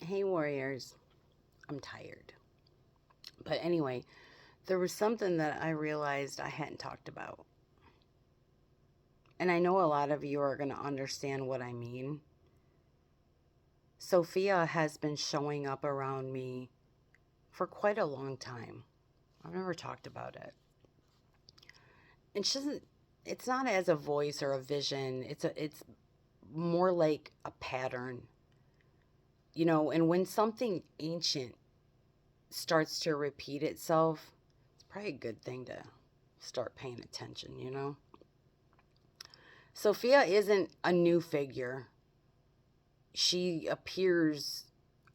Hey, warriors. I'm tired. But anyway, there was something that I realized I hadn't talked about. And I know a lot of you are going to understand what I mean. Sophia has been showing up around me for quite a long time. I've never talked about it. And she doesn't, it's not as a voice or a vision. It's more like a pattern. And when something ancient starts to repeat itself, it's probably a good thing to start paying attention. Sophia isn't a new figure. She appears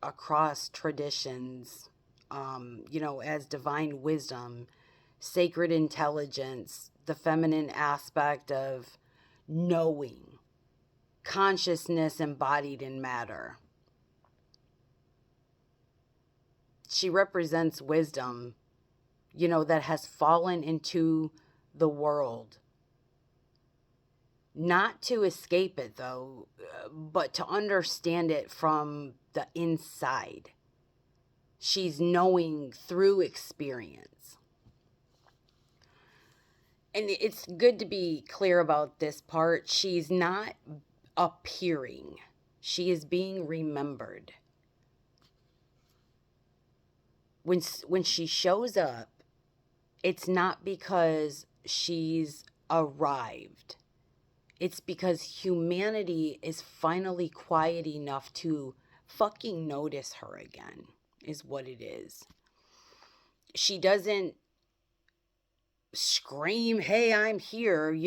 across traditions, as divine wisdom, sacred intelligence, the feminine aspect of knowing, consciousness embodied in matter. She represents wisdom, that has fallen into the world. Not to escape it, though, but to understand it from the inside. She's knowing through experience. And it's good to be clear about this part. She's not appearing. She is being remembered. When she shows up, it's not because she's arrived. It's because humanity is finally quiet enough to fucking notice her again, is what it is. She doesn't scream, hey, I'm here,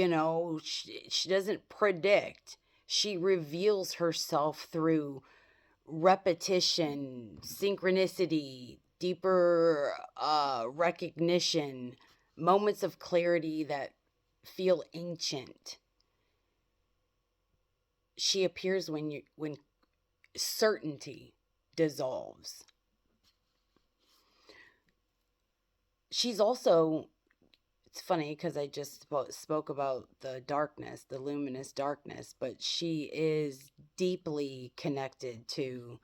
she doesn't predict. She reveals herself through repetition, synchronicity, deeper recognition, moments of clarity that feel ancient. She appears when certainty dissolves. She's also, it's funny because I just spoke about the darkness, the luminous darkness, but she is deeply connected to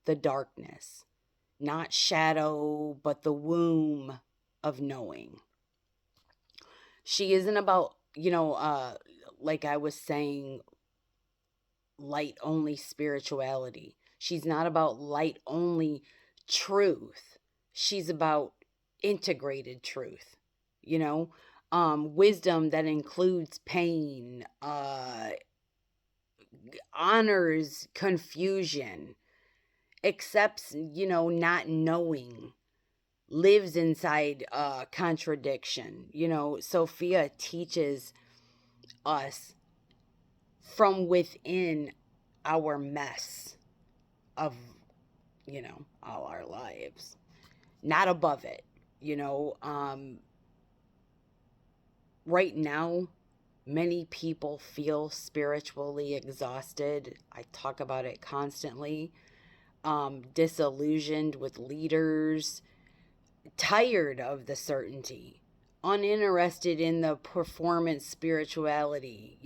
the darkness. Not shadow, but the womb of knowing. She isn't about, like I was saying, light only spirituality. She's not about light only truth. She's about integrated truth, wisdom that includes pain, honors confusion, accepts, not knowing, lives inside contradiction. Sophia teaches us from within our mess of, all our lives, not above it. Right now, many people feel spiritually exhausted. I talk about it constantly. Disillusioned with leaders, tired of the certainty, uninterested in the performance spirituality.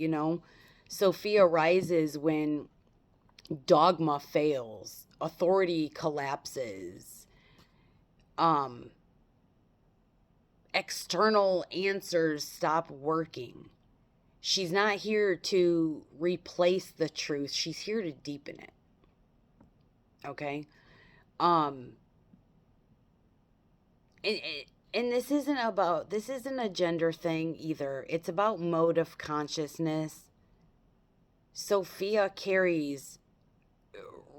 Sophia rises when dogma fails, authority collapses, external answers stop working. She's not here to replace the truth. She's here to deepen it. Okay? And this isn't a gender thing either. It's about mode of consciousness. Sophia carries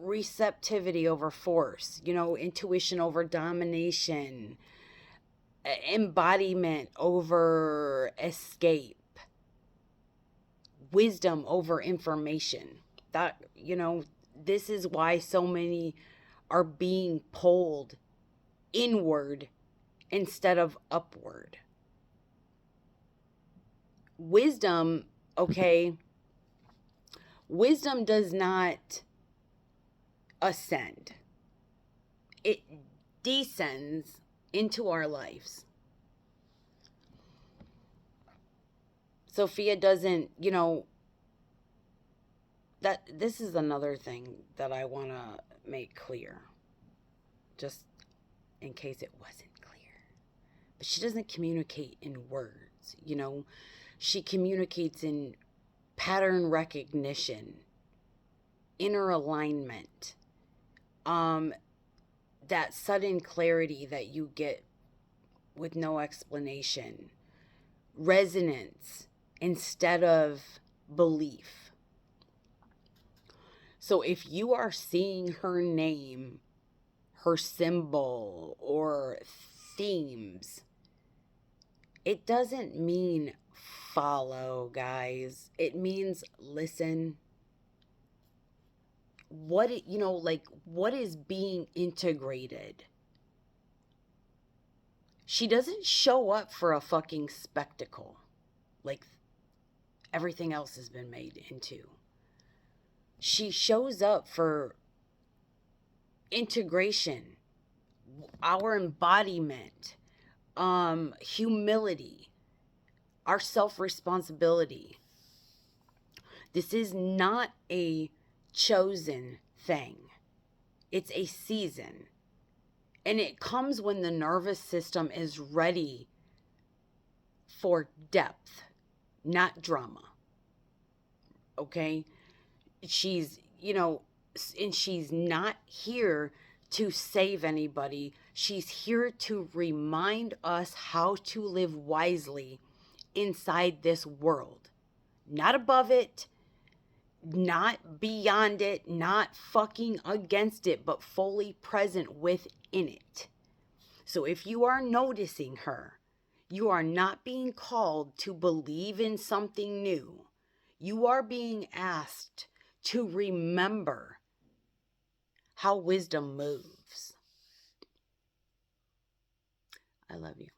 receptivity over force, intuition over domination, embodiment over escape, wisdom over information. That, this is why so many are being pulled inward instead of upward. Wisdom, okay, wisdom does not ascend. It descends into our lives. Sophia doesn't, that this is another thing that I want to make clear, just in case it wasn't clear. But she doesn't communicate in words, you know. She communicates in pattern recognition, inner alignment, that sudden clarity that you get with no explanation, resonance instead of belief. So if you are seeing her name, her symbol, or themes, it doesn't mean follow, guys. It means listen. What is being integrated? She doesn't show up for a fucking spectacle like everything else has been made into. She shows up for integration, our embodiment, humility, our self-responsibility. This is not a chosen thing. It's a season. And it comes when the nervous system is ready for depth, not drama. Okay? She's, and she's not here to save anybody. She's here to remind us how to live wisely inside this world. Not above it, not beyond it, not fucking against it, but fully present within it. So if you are noticing her, you are not being called to believe in something new. You are being asked to remember how wisdom moves. I love you.